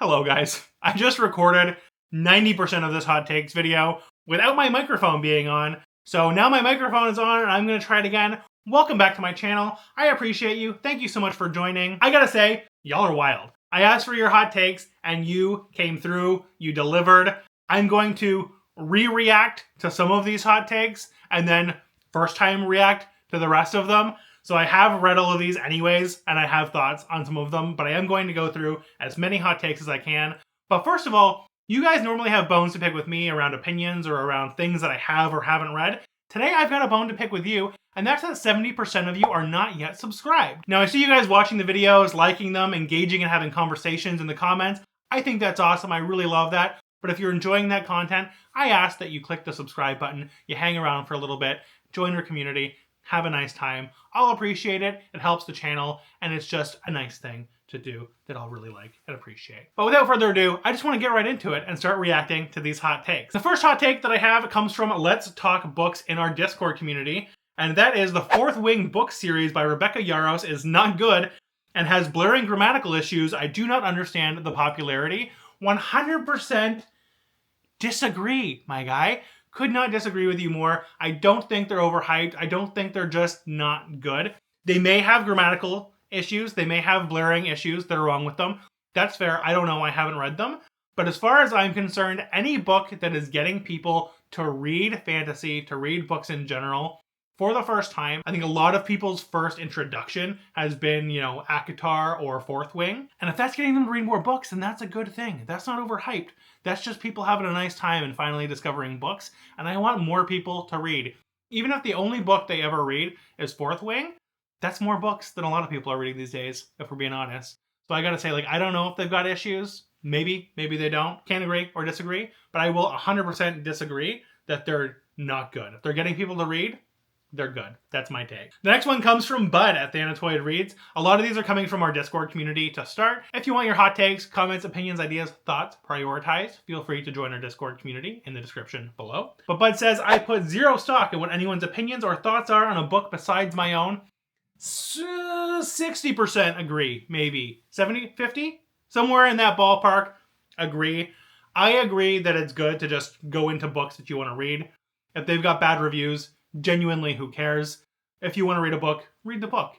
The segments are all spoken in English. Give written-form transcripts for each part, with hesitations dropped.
Hello guys, I just recorded 90% of this hot takes video without my microphone being on, so now my microphone is on and I'm gonna try it again. Welcome back to my channel. I appreciate you. Thank you so much for joining. I gotta say, y'all are wild. I asked for your hot takes and you came through, you delivered. I'm going to react to some of these hot takes and then first time react to the rest of them. So I have read all of these anyways, and I have thoughts on some of them, but I am going to go through as many hot takes as I can. But first of all, you guys normally have bones to pick with me around opinions or around things that I have or haven't read. Today I've got a bone to pick with you, and that's that 70% of you are not yet subscribed. Now I see you guys watching the videos, liking them, engaging and having conversations in the comments. I think that's awesome, I really love that. But if you're enjoying that content, I ask that you click the subscribe button, you hang around for a little bit, join our community, have a nice time. I'll appreciate it. It helps the channel, and it's just a nice thing to do that I'll really like and appreciate. But without further ado, I just want to get right into it and start reacting to these hot takes. The first hot take that I have comes from Let's Talk Books in our Discord community, and that is the Fourth Wing book series by Rebecca Yarros is not good and has blaring grammatical issues. I do not understand the popularity. 100% disagree, my guy. Could not disagree with you more. I don't think they're overhyped. I don't think they're just not good. They may have grammatical issues. They may have blaring issues that are wrong with them. That's fair. I don't know. I haven't read them. But as far as I'm concerned, any book that is getting people to read fantasy, to read books in general, for the first time, I think a lot of people's first introduction has been, ACOTAR or Fourth Wing. And if that's getting them to read more books, then that's a good thing. That's not overhyped. That's just people having a nice time and finally discovering books. And I want more people to read. Even if the only book they ever read is Fourth Wing, that's more books than a lot of people are reading these days, if we're being honest. So I gotta say, I don't know if they've got issues. Maybe they don't. Can't agree or disagree. But I will 100% disagree that they're not good. If they're getting people to read, they're good. That's my take. The next one comes from Bud at Thanatoid Reads. A lot of these are coming from our Discord community to start. If you want your hot takes, comments, opinions, ideas, thoughts prioritized, feel free to join our Discord community in the description below. But Bud says, I put zero stock in what anyone's opinions or thoughts are on a book besides my own. 60% agree, maybe. 70, 50? Somewhere in that ballpark, agree. I agree that it's good to just go into books that you want to read. If they've got bad reviews, genuinely, who cares? If you want to read a book, read the book.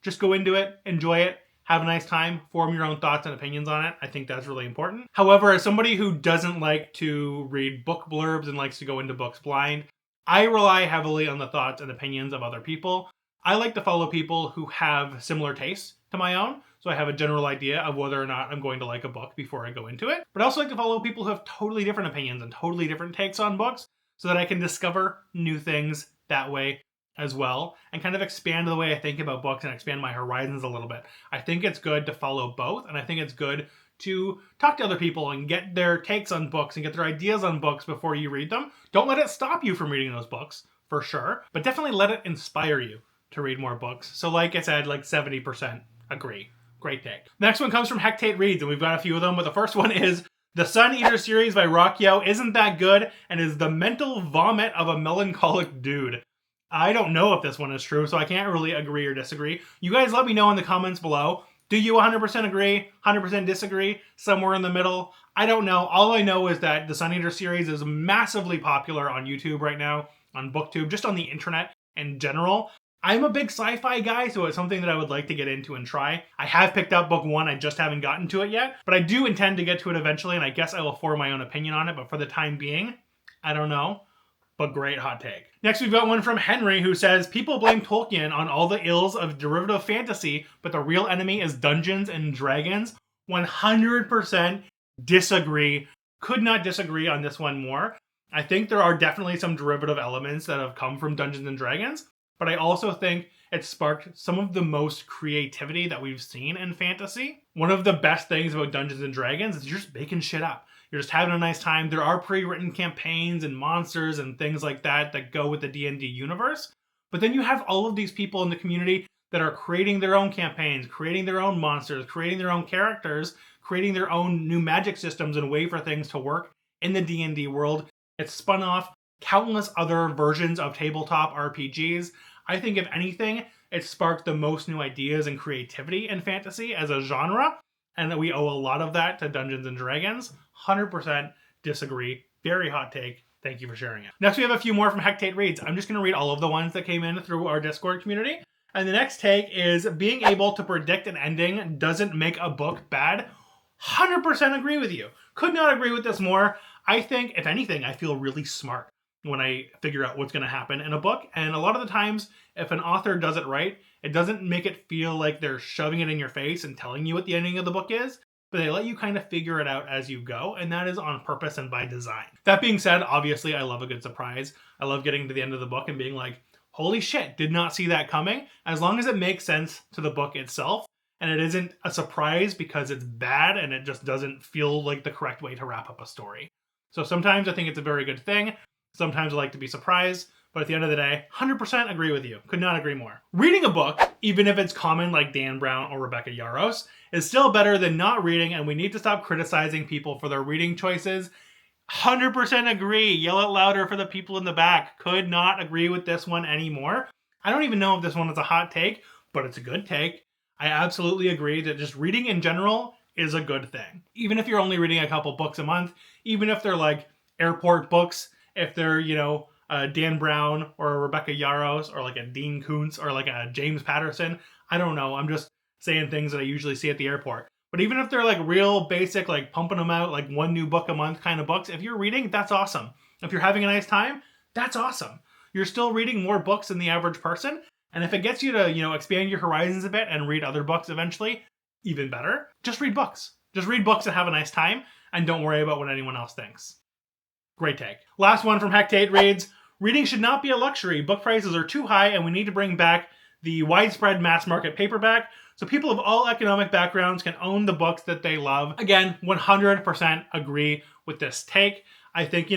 Just go into it, enjoy it, have a nice time, form your own thoughts and opinions on it. I think that's really important. However, as somebody who doesn't like to read book blurbs and likes to go into books blind, I rely heavily on the thoughts and opinions of other people. I like to follow people who have similar tastes to my own, so I have a general idea of whether or not I'm going to like a book before I go into it. But I also like to follow people who have totally different opinions and totally different takes on books, so that I can discover new things that way as well and kind of expand the way I think about books and expand my horizons a little bit. I think it's good to follow both, and I think it's good to talk to other people and get their takes on books and get their ideas on books before you read them. Don't let it stop you from reading those books, for sure, but definitely let it inspire you to read more books. So like I said, 70% agree. Great take. The next one comes from Hectate Reads, and we've got a few of them, but the first one is The Sun Eater series by Rockyo isn't that good and is the mental vomit of a melancholic dude. I don't know if this one is true, so I can't really agree or disagree. You guys let me know in the comments below. Do you 100% agree, 100% disagree, somewhere in the middle? I don't know. All I know is that the Sun Eater series is massively popular on YouTube right now, on Booktube, just on the internet in general. I'm a big sci-fi guy, so it's something that I would like to get into and try. I have picked up book 1, I just haven't gotten to it yet, but I do intend to get to it eventually, and I guess I will form my own opinion on it, but for the time being, I don't know. But great hot take. Next we've got one from Henry who says, people blame Tolkien on all the ills of derivative fantasy, but the real enemy is Dungeons and Dragons. 100% disagree. Could not disagree on this one more. I think there are definitely some derivative elements that have come from Dungeons and Dragons, but I also think it sparked some of the most creativity that we've seen in fantasy. One of the best things about Dungeons and Dragons is you're just making shit up. You're just having a nice time. There are pre-written campaigns and monsters and things like that that go with the D&D universe. But then you have all of these people in the community that are creating their own campaigns, creating their own monsters, creating their own characters, creating their own new magic systems and way for things to work in the D&D world. It's spun off countless other versions of tabletop RPGs. I think if anything, it sparked the most new ideas and creativity in fantasy as a genre. and that we owe a lot of that to Dungeons and Dragons. 100% disagree. Very hot take. Thank you for sharing it. Next, we have a few more from Hectate Reads. I'm just going to read all of the ones that came in through our Discord community. And the next take is being able to predict an ending doesn't make a book bad. 100% agree with you. Could not agree with this more. I think, if anything, I feel really smart when I figure out what's going to happen in a book. And a lot of the times, if an author does it right, it doesn't make it feel like they're shoving it in your face and telling you what the ending of the book is, but they let you kind of figure it out as you go, and that is on purpose and by design. That being said, obviously, I love a good surprise. I love getting to the end of the book and being like, holy shit, did not see that coming. As long as it makes sense to the book itself, and it isn't a surprise because it's bad and it just doesn't feel like the correct way to wrap up a story. So sometimes I think it's a very good thing. Sometimes I like to be surprised. But at the end of the day, 100% agree with you. Could not agree more. Reading a book, even if it's common like Dan Brown or Rebecca Yarros, is still better than not reading, and we need to stop criticizing people for their reading choices. 100% agree. Yell it louder for the people in the back. Could not agree with this one anymore. I don't even know if this one is a hot take, but it's a good take. I absolutely agree that just reading in general is a good thing. Even if you're only reading a couple books a month, even if they're like airport books, if they're, Dan Brown or a Rebecca Yarros or like a Dean Koontz or like a James Patterson. I don't know. I'm just saying things that I usually see at the airport. But even if they're like real basic, like pumping them out, like one new book a month kind of books, if you're reading, that's awesome. If you're having a nice time, that's awesome. You're still reading more books than the average person. And if it gets you to, expand your horizons a bit and read other books eventually, even better. Just read books. Just read books and have a nice time. And don't worry about what anyone else thinks. Great take. Last one from Hectate Reads. Reading should not be a luxury. Book prices are too high and we need to bring back the widespread mass market paperback so people of all economic backgrounds can own the books that they love. Again, 100% agree with this take. I think,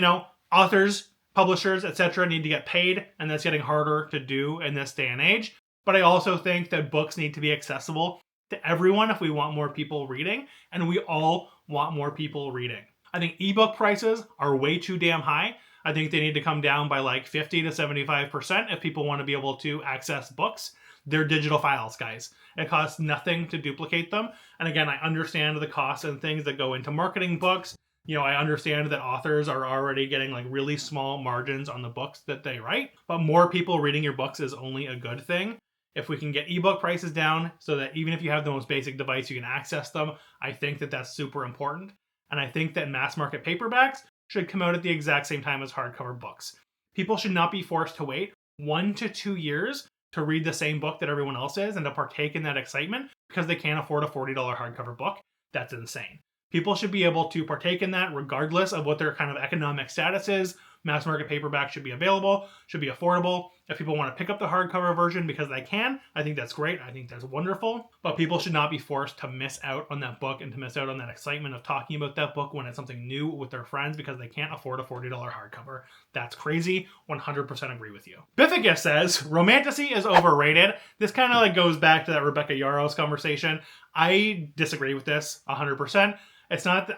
authors, publishers, etc. need to get paid, and that's getting harder to do in this day and age. But I also think that books need to be accessible to everyone if we want more people reading, and we all want more people reading. I think ebook prices are way too damn high. I think they need to come down by like 50 to 75% if people want to be able to access books. They're digital files, guys. It costs nothing to duplicate them. And again, I understand the costs and things that go into marketing books. I understand that authors are already getting like really small margins on the books that they write, but more people reading your books is only a good thing. If we can get ebook prices down so that even if you have the most basic device, you can access them, I think that that's super important. And I think that mass market paperbacks should come out at the exact same time as hardcover books. People should not be forced to wait 1 to 2 years to read the same book that everyone else is and to partake in that excitement because they can't afford a $40 hardcover book. That's insane. People should be able to partake in that regardless of what their kind of economic status is. Mass market paperback should be available, should be affordable. If people want to pick up the hardcover version because they can, I think that's great. I think that's wonderful. But people should not be forced to miss out on that book and to miss out on that excitement of talking about that book when it's something new with their friends because they can't afford a $40 hardcover. That's crazy. 100% agree with you. Bifficus says, romantasy is overrated. This kind of like goes back to that Rebecca Yarros conversation. I disagree with this 100%.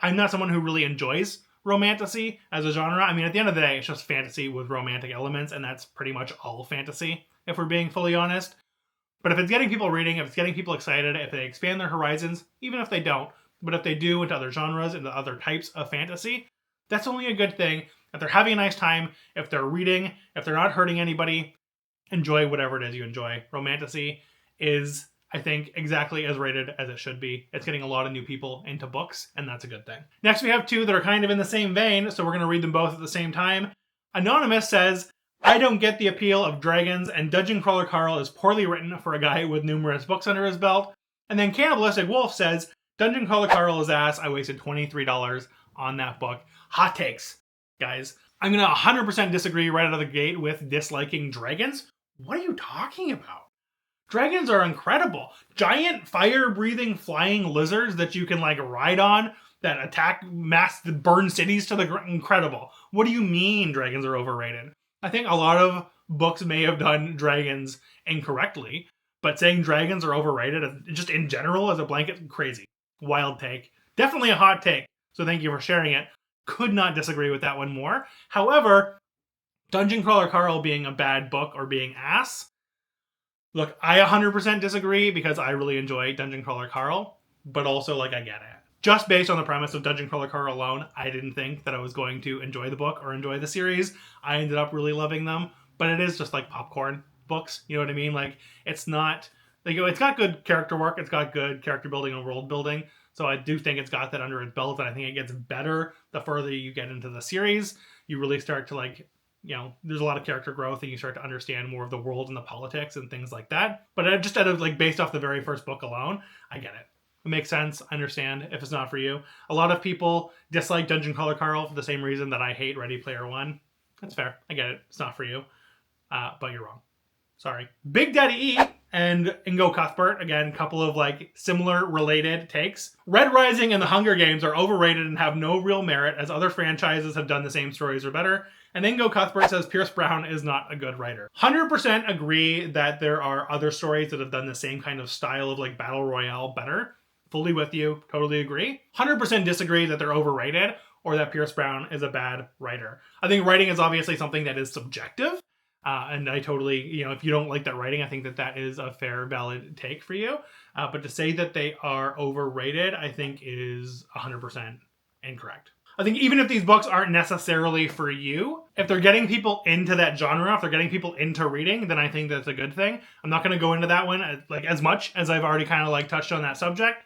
I'm not someone who really enjoys romantasy as a genre. I mean, at the end of the day, it's just fantasy with romantic elements, and that's pretty much all fantasy, if we're being fully honest. But if it's getting people reading, if it's getting people excited, if they expand their horizons, even if they don't, but if they do into other genres, into other types of fantasy, that's only a good thing. If they're having a nice time, if they're reading, if they're not hurting anybody, enjoy whatever it is you enjoy. Romantasy is, I think, exactly as rated as it should be. It's getting a lot of new people into books, and that's a good thing. Next, we have two that are kind of in the same vein, so we're going to read them both at the same time. Anonymous says, I don't get the appeal of dragons, and Dungeon Crawler Carl is poorly written for a guy with numerous books under his belt. And then Cannibalistic Wolf says, Dungeon Crawler Carl is ass. I wasted $23 on that book. Hot takes, guys. I'm going to 100% disagree right out of the gate with disliking dragons. What are you talking about? Dragons are incredible. Giant fire-breathing flying lizards that you can like ride on that attack burn cities to the ground. Incredible. What do you mean dragons are overrated? I think a lot of books may have done dragons incorrectly, but saying dragons are overrated just in general as a blanket, crazy. Wild take. Definitely a hot take. So thank you for sharing it. Could not disagree with that one more. However, Dungeon Crawler Carl being a bad book or being ass, look, I 100% disagree because I really enjoy Dungeon Crawler Carl. but also like I get it. Just based on the premise of Dungeon Crawler Car alone, I didn't think that I was going to enjoy the book or enjoy the series. I ended up really loving them, but it is just like popcorn books. You know what I mean? Like it's not like it's got good character work, it's got good character building and world building. So I do think it's got that under its belt, and I think it gets better the further you get into the series. You really start to like, you know, there's a lot of character growth and you start to understand more of the world and the politics and things like that. But just out of like based off the very first book alone, I get it. It makes sense. I understand if it's not for you. A lot of people dislike Dungeon Crawler Carl for the same reason that I hate Ready Player One. That's fair. I get it. It's not for you. But you're wrong. Sorry. Big Daddy E and Ingo Cuthbert, again, a couple of like similar related takes. Red Rising and The Hunger Games are overrated and have no real merit as other franchises have done the same stories or better. And Ingo Cuthbert says Pierce Brown is not a good writer. 100% agree that there are other stories that have done the same kind of style of like battle royale better. Fully with you. Totally agree. 100% disagree that they're overrated or that Pierce Brown is a bad writer. I think writing is obviously something that is subjective. And I totally, you know, if you don't like that writing, I think that that is a fair, valid take for you. But to say that they are overrated, I think is 100% incorrect. I think even if these books aren't necessarily for you, if they're getting people into that genre, if they're getting people into reading, then I think that's a good thing. I'm not going to go into that one like as much as I've already kind of like touched on that subject,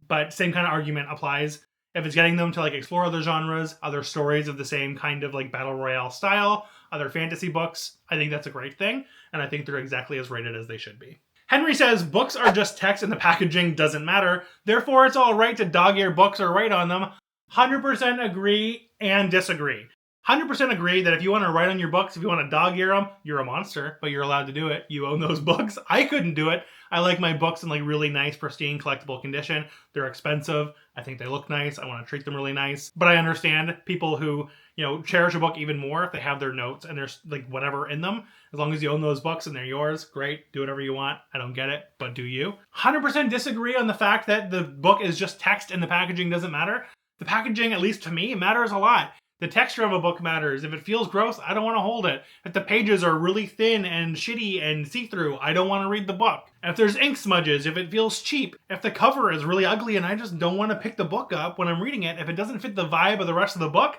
but same kind of argument applies. If it's getting them to like explore other genres, other stories of the same kind of like battle royale style, other fantasy books, I think that's a great thing. And I think they're exactly as rated as they should be. Henry says, books are just text and the packaging doesn't matter. Therefore, it's all right to dog-ear books or write on them. 100% agree and disagree. 100% agree that if you want to write on your books, if you want to dog-ear them, you're a monster, but you're allowed to do it. You own those books. I couldn't do it. I like my books in like really nice, pristine, collectible condition. They're expensive. I think they look nice. I want to treat them really nice. But I understand people who, you know, cherish a book even more if they have their notes and there's like whatever in them. As long as you own those books and they're yours, great. Do whatever you want. I don't get it, but do you? 100% disagree on the fact that the book is just text and the packaging doesn't matter. The packaging, at least to me, matters a lot. The texture of a book matters. If it feels gross, I don't want to hold it. If the pages are really thin and shitty and see-through, I don't want to read the book. If there's ink smudges, if it feels cheap, if the cover is really ugly and I just don't want to pick the book up when I'm reading it, if it doesn't fit the vibe of the rest of the book,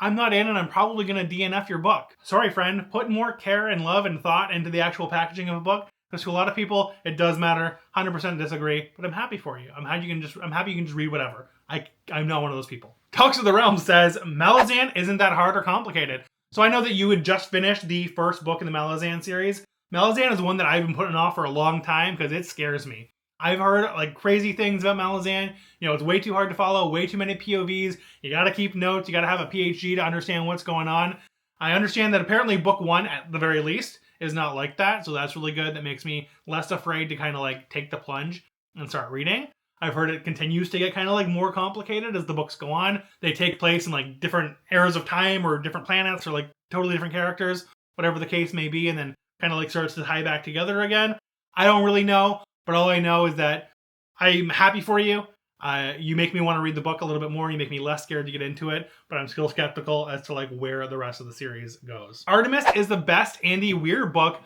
I'm not in and I'm probably going to DNF your book. Sorry, friend. Put more care and love and thought into the actual packaging of a book. Because to a lot of people, it does matter. 100% disagree, but I'm happy for you. I'm happy you can just read whatever. I'm not one of those people. Talks of the Realm says, Malazan isn't that hard or complicated. So I know that you had just finished the first book in the Malazan series. Malazan is one that I've been putting off for a long time because it scares me. I've heard like crazy things about Malazan. You know, it's way too hard to follow, way too many POVs. You gotta keep notes, you gotta have a PhD to understand what's going on. I understand that apparently book one, at the very least, is not like that. So that's really good. That makes me less afraid to kind of like take the plunge and start reading. I've heard it continues to get kind of like more complicated as the books go on. They take place in like different eras of time or different planets or like totally different characters, whatever the case may be, and then kind of like starts to tie back together again. I don't really know, but all I know is that I'm happy for you. You make me want to read the book a little bit more. You make me less scared to get into it, but I'm still skeptical as to like where the rest of the series goes. Artemis is the best Andy Weir book.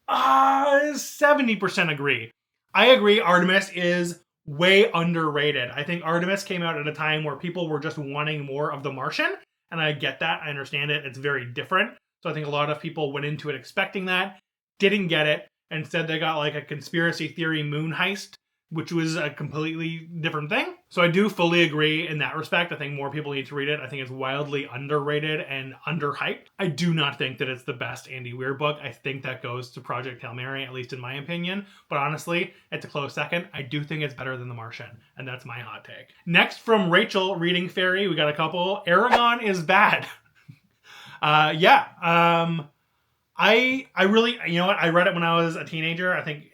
70% agree. I agree Artemis is way underrated. I think Artemis came out at a time where people were just wanting more of The Martian, and I get that. I understand it. It's very different. So I think a lot of people went into it expecting that, didn't get it. Instead, they got like a conspiracy theory moon heist, which was a completely different thing. So I do fully agree in that respect. I think more people need to read it. I think it's wildly underrated and underhyped. I do not think that it's the best Andy Weir book. I think that goes to Project Hail Mary, at least in my opinion. But honestly, it's a close second. I do think it's better than The Martian, and that's my hot take. Next from Rachel, reading Fairy, we got a couple. Aragon is bad. I really, you know what? I read it when I was a teenager. I think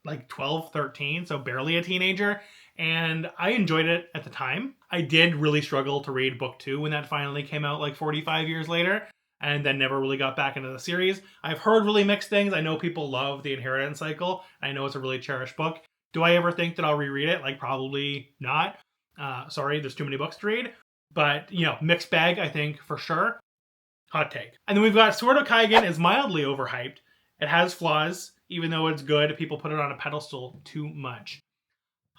like 12, 13, so barely a teenager. And I enjoyed it at the time. I did really struggle to read book 2 when that finally came out like 45 years later, and then never really got back into the series. I've heard really mixed things. I know people love The Inheritance Cycle. I know it's a really cherished book. Do I ever think that I'll reread it? Like, probably not. Sorry, there's too many books to read. But, you know, mixed bag, I think, for sure. Hot take. And then we've got Sword of Kaigen is mildly overhyped. It has flaws. Even though it's good, people put it on a pedestal too much.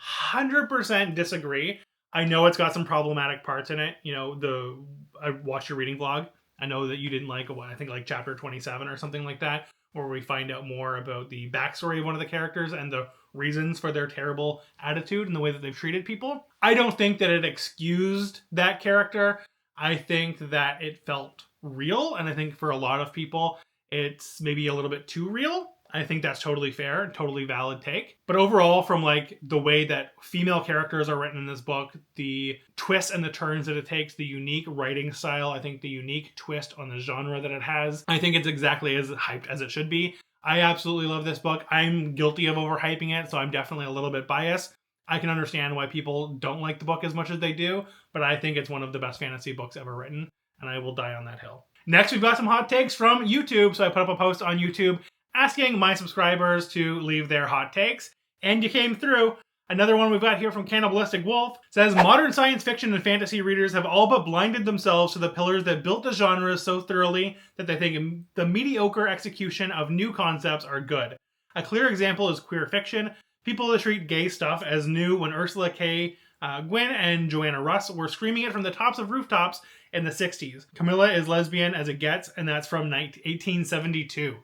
100% disagree. I know it's got some problematic parts in it. I watched your reading vlog. I know that you didn't like what I think like chapter 27 or something like that, where we find out more about the backstory of one of the characters and the reasons for their terrible attitude and the way that they've treated people. I don't think that it excused that character. I think that it felt real, and I think for a lot of people, it's maybe a little bit too real. I think that's totally fair, totally valid take. But overall, from like the way that female characters are written in this book, the twists and the turns that it takes, the unique writing style, I think the unique twist on the genre that it has, I think it's exactly as hyped as it should be. I absolutely love this book. I'm guilty of overhyping it, so I'm definitely a little bit biased. I can understand why people don't like the book as much as they do, but I think it's one of the best fantasy books ever written, and I will die on that hill. Next, we've got some hot takes from YouTube. So I put up a post on YouTube asking my subscribers to leave their hot takes, and you came through. Another one we've got here from Cannibalistic Wolf says, modern science fiction and fantasy readers have all but blinded themselves to the pillars that built the genres so thoroughly that they think the mediocre execution of new concepts are good. A clear example is queer fiction. People that treat gay stuff as new when Ursula K. Guin and Joanna Russ were screaming it from the tops of rooftops in the 60s. Camilla is lesbian as it gets, and that's from 1872.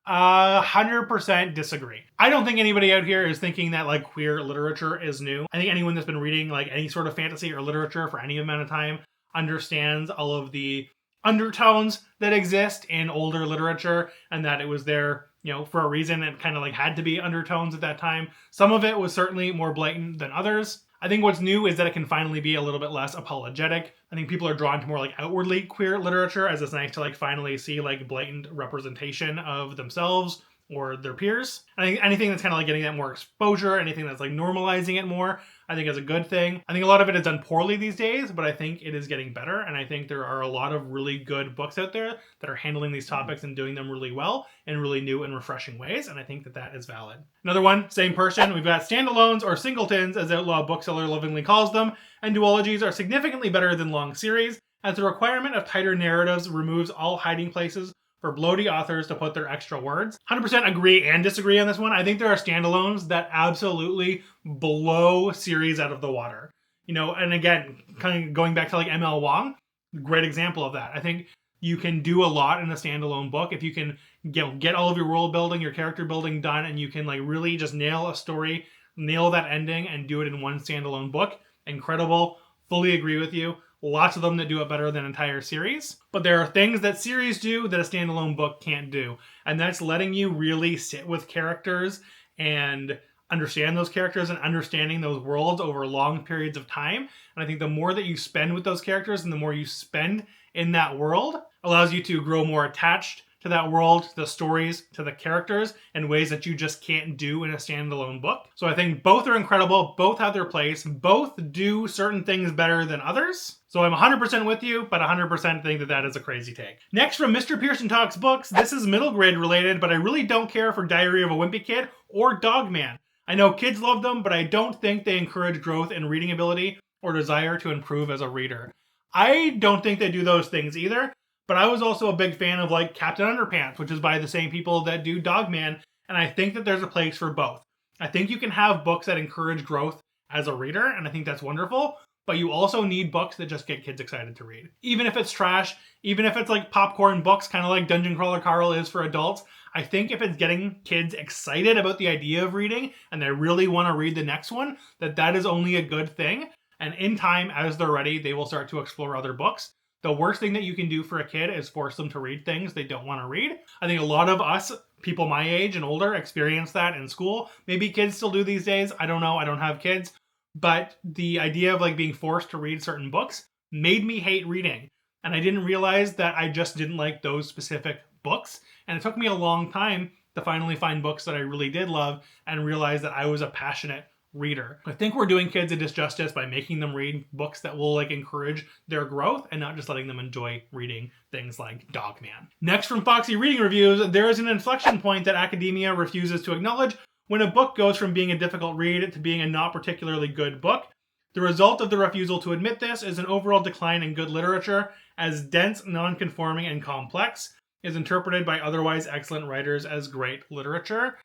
100% disagree. I don't think anybody out here is thinking that like queer literature is new. I think anyone that's been reading like any sort of fantasy or literature for any amount of time understands all of the undertones that exist in older literature, and that it was there, for a reason. It kind of like had to be undertones at that time. Some of it was certainly more blatant than others. I think what's new is that it can finally be a little bit less apologetic. I think people are drawn to more like outwardly queer literature, as it's nice to like finally see like blatant representation of themselves or their peers. I think anything that's kind of like getting that more exposure, anything that's like normalizing it more, I think is a good thing. I think a lot of it is done poorly these days, but I think it is getting better. And I think there are a lot of really good books out there that are handling these topics and doing them really well in really new and refreshing ways. And I think that that is valid. Another one, same person. We've got standalones or singletons, as Outlaw Bookseller lovingly calls them. And duologies are significantly better than long series, as the requirement of tighter narratives removes all hiding places for bloaty authors to put their extra words. 100% agree and disagree on this one. I think there are standalones that absolutely blow series out of the water. And again, kind of going back to like M.L. Wong, great example of that. I think you can do a lot in a standalone book if you can get all of your world building, your character building done, and you can like really just nail a story, nail that ending, and do it in one standalone book. Incredible. Fully agree with you. Lots of them that do it better than entire series. But there are things that series do that a standalone book can't do. And that's letting you really sit with characters and understand those characters and understanding those worlds over long periods of time. And I think the more that you spend with those characters and the more you spend in that world allows you to grow more attached to that world, to the stories, to the characters in ways that you just can't do in a standalone book. So I think both are incredible, both have their place, both do certain things better than others. So I'm 100% with you, but 100% think that that is a crazy take. Next from Mr. Pearson Talks Books, this is middle grade related, but I really don't care for Diary of a Wimpy Kid or Dogman. I know kids love them, but I don't think they encourage growth in reading ability or desire to improve as a reader. I don't think they do those things either. But I was also a big fan of like Captain Underpants, which is by the same people that do Dogman. And I think that there's a place for both. I think you can have books that encourage growth as a reader, and I think that's wonderful. But you also need books that just get kids excited to read. Even if it's trash, even if it's like popcorn books, kind of like Dungeon Crawler Carl is for adults, I think if it's getting kids excited about the idea of reading and they really want to read the next one, that is only a good thing. And in time, as they're ready, they will start to explore other books. The worst thing that you can do for a kid is force them to read things they don't want to read. I think a lot of us, people my age and older, experience that in school. Maybe kids still do these days. I don't know. I don't have kids. But the idea of like being forced to read certain books made me hate reading. And I didn't realize that I just didn't like those specific books. And it took me a long time to finally find books that I really did love and realize that I was a passionate reader. I think we're doing kids a disjustice by making them read books that will like encourage their growth and not just letting them enjoy reading things like Dogman. Next from Foxy Reading Reviews, there is an inflection point that academia refuses to acknowledge when a book goes from being a difficult read to being a not particularly good book. The result of the refusal to admit this is an overall decline in good literature, as dense, non-conforming, and complex is interpreted by otherwise excellent writers as great literature.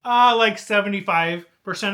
Like 75%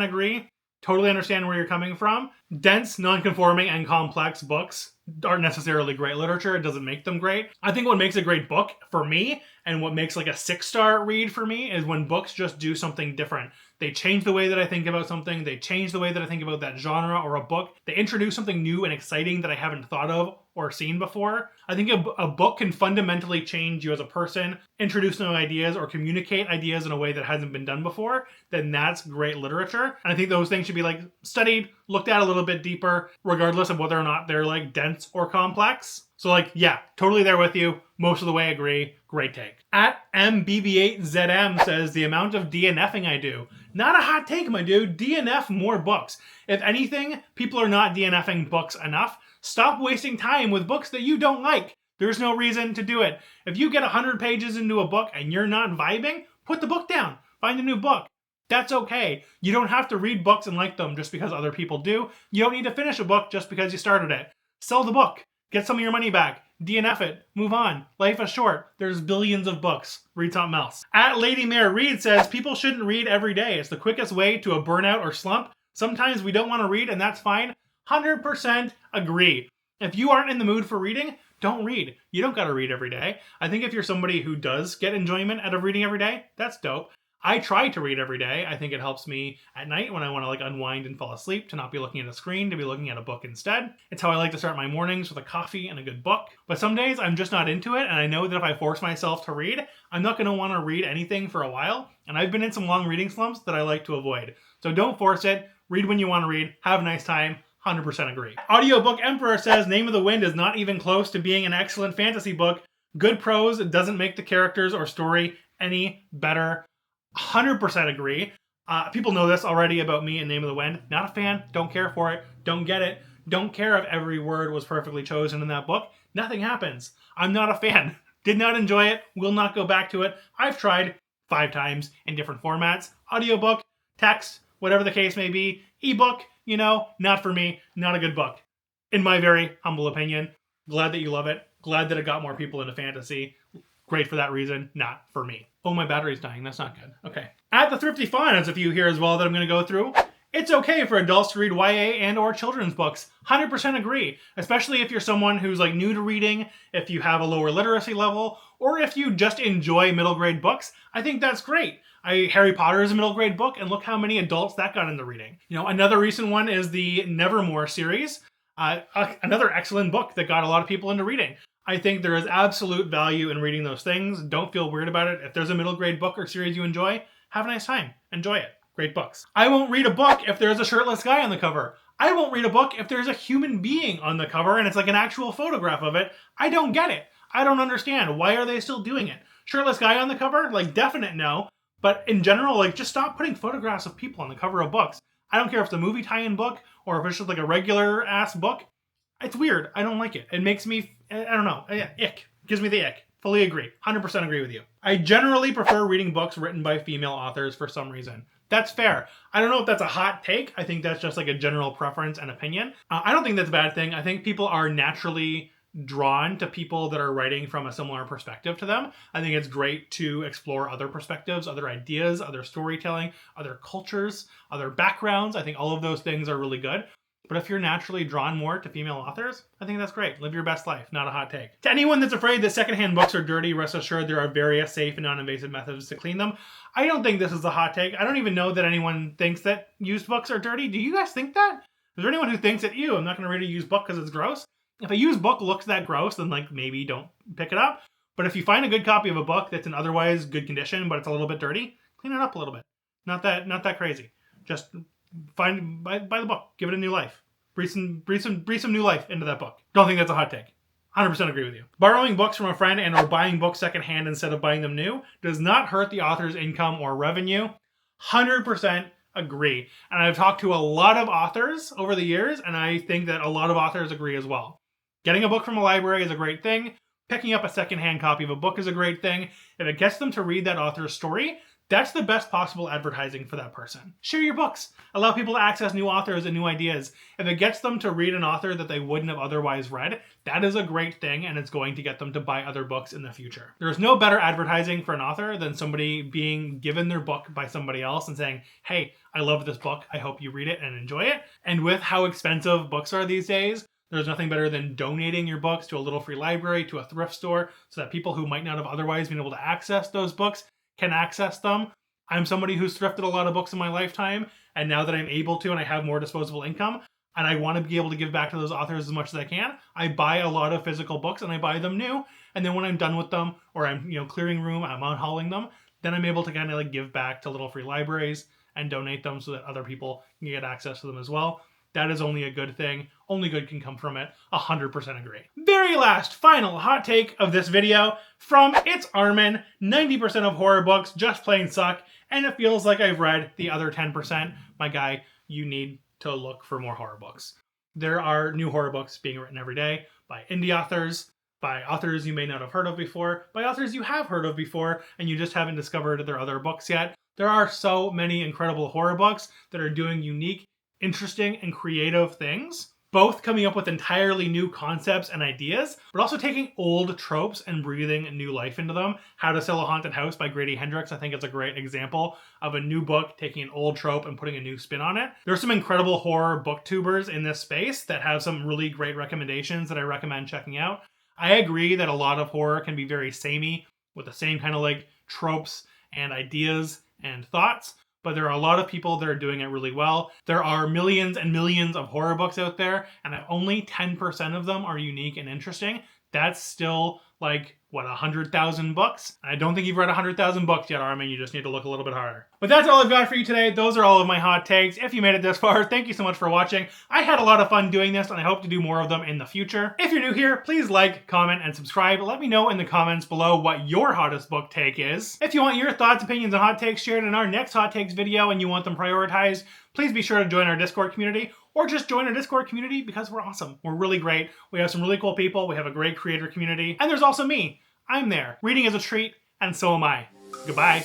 agree. Totally understand where you're coming from. Dense, non-conforming, and complex books aren't necessarily great literature. It doesn't make them great. I think what makes a great book for me, and what makes like a 6-star read for me, is when books just do something different. They change the way that I think about something. They change the way that I think about that genre or a book. They introduce something new and exciting that I haven't thought of or seen before. I think a book can fundamentally change you as a person, introduce new ideas, or communicate ideas in a way that hasn't been done before. Then that's great literature. And I think those things should be like studied, looked at a little bit deeper, regardless of whether or not they're like dense or complex. So like, yeah, totally there with you. Most of the way agree. Great take. At MBB8ZM says, the amount of DNFing I do. Not a hot take, my dude. DNF more books. If anything, people are not DNFing books enough. Stop wasting time with books that you don't like. There's no reason to do it. If you get 100 pages into a book and you're not vibing, put the book down. Find a new book. That's okay. You don't have to read books and like them just because other people do. You don't need to finish a book just because you started it. Sell the book. Get some of your money back. DNF it. Move on. Life is short. There's billions of books. Read something else. At Lady Mare Reed says, people shouldn't read every day. It's the quickest way to a burnout or slump. Sometimes we don't want to read, and that's fine. 100% agree. If you aren't in the mood for reading, don't read. You don't got to read every day. I think if you're somebody who does get enjoyment out of reading every day, that's dope. I try to read every day. I think it helps me at night when I want to like unwind and fall asleep, to not be looking at a screen, to be looking at a book instead. It's how I like to start my mornings, with a coffee and a good book. But some days I'm just not into it, and I know that if I force myself to read, I'm not going to want to read anything for a while. And I've been in some long reading slumps that I like to avoid. So don't force it. Read when you want to read. Have a nice time. 100% agree. Audiobook Emperor says, Name of the Wind is not even close to being an excellent fantasy book. Good prose doesn't make the characters or story any better. 100% agree. People know this already about me and Name of the Wind. Not a fan. Don't care for it. Don't get it. Don't care if every word was perfectly chosen in that book. Nothing happens. I'm not a fan. Did not enjoy it. Will not go back to it. I've tried 5 times in different formats. Audiobook, text, whatever the case may be. Ebook, not for me. Not a good book. In my very humble opinion. Glad that you love it. Glad that it got more people into fantasy. Great for that reason. Not for me. Oh, my battery's dying. That's not good. Okay. At the Thrifty Fawn, there's a few here as well that I'm going to go through. It's okay for adults to read YA and or children's books. 100% agree. Especially if you're someone who's like new to reading, if you have a lower literacy level, or if you just enjoy middle grade books. I think that's great. Harry Potter is a middle grade book, and look how many adults that got into reading. Another recent one is the Nevermore series. Another excellent book that got a lot of people into reading. I think there is absolute value in reading those things. Don't feel weird about it. If there's a middle grade book or series you enjoy, have a nice time. Enjoy it. Great books. I won't read a book if there's a shirtless guy on the cover. I won't read a book if there's a human being on the cover and it's like an actual photograph of it. I don't get it. I don't understand. Why are they still doing it? Shirtless guy on the cover? Like, definite no. But in general, like, just stop putting photographs of people on the cover of books. I don't care if it's a movie tie-in book or if it's just like a regular ass book. It's weird. I don't like it. It makes me, I don't know, ick. Gives me the ick. Fully agree. 100% agree with you. I generally prefer reading books written by female authors for some reason. That's fair. I don't know if that's a hot take. I think that's just like a general preference and opinion. I don't think that's a bad thing. I think people are naturally drawn to people that are writing from a similar perspective to them. I think it's great to explore other perspectives, other ideas, other storytelling, other cultures, other backgrounds. I think all of those things are really good. But if you're naturally drawn more to female authors, I think that's great. Live your best life. Not a hot take. To anyone that's afraid that secondhand books are dirty, rest assured there are various safe and non-invasive methods to clean them. I don't think this is a hot take. I don't even know that anyone thinks that used books are dirty. Do you guys think that? Is there anyone who thinks that, ew, I'm not going to read a used book because it's gross? If a used book looks that gross, then like maybe don't pick it up. But if you find a good copy of a book that's in otherwise good condition, but it's a little bit dirty, clean it up a little bit. Not that crazy. Just buy the book. Give it a new life. Breathe some new life into that book. Don't think that's a hot take. 100% agree with you. Borrowing books from a friend and or buying books secondhand instead of buying them new does not hurt the author's income or revenue. 100% agree. And I've talked to a lot of authors over the years, and I think that a lot of authors agree as well. Getting a book from a library is a great thing. Picking up a secondhand copy of a book is a great thing. If it gets them to read that author's story, That's the best possible advertising for that person. Share your books. Allow people to access new authors and new ideas. If it gets them to read an author that they wouldn't have otherwise read, that is a great thing, and it's going to get them to buy other books in the future. There's no better advertising for an author than somebody being given their book by somebody else and saying, hey, I love this book. I hope you read it and enjoy it. And with how expensive books are these days, there's nothing better than donating your books to a little free library, to a thrift store, so that people who might not have otherwise been able to access those books can access them. I'm somebody who's thrifted a lot of books in my lifetime, and now that I'm able to and I have more disposable income, and I want to be able to give back to those authors as much as I can, I buy a lot of physical books and I buy them new, and then when I'm done with them, or I'm clearing room, I'm unhauling them, then I'm able to kind of like give back to little free libraries and donate them so that other people can get access to them as well. That is only a good thing. Only good can come from it. 100% agree. Very last, final hot take of this video from It's Armin. 90% of horror books just plain suck, and it feels like I've read the other 10%. My guy, you need to look for more horror books. There are new horror books being written every day by indie authors, by authors you may not have heard of before, by authors you have heard of before, and you just haven't discovered their other books yet. There are so many incredible horror books that are doing unique, interesting, and creative things, both coming up with entirely new concepts and ideas, but also taking old tropes and breathing new life into them. How to Sell a Haunted House by Grady Hendrix, I think it's a great example of a new book taking an old trope and putting a new spin on it. There's some incredible horror booktubers in this space that have some really great recommendations that I recommend checking out. I agree that a lot of horror can be very samey, with the same kind of like tropes and ideas and thoughts, but there are a lot of people that are doing it really well. There are millions and millions of horror books out there, and if only 10% of them are unique and interesting, that's still like, what, 100,000 books? I don't think you've read 100,000 books yet, Armin. You just need to look a little bit harder. But that's all I've got for you today. Those are all of my hot takes. If you made it this far, thank you so much for watching. I had a lot of fun doing this, and I hope to do more of them in the future. If you're new here, please like, comment, and subscribe. Let me know in the comments below what your hottest book take is. If you want your thoughts, opinions, and hot takes shared in our next hot takes video and you want them prioritized, please be sure to join our Discord community, or just join our Discord community because we're awesome. We're really great. We have some really cool people. We have a great creator community. And there's also me. I'm there. Reading is a treat, and so am I. Goodbye.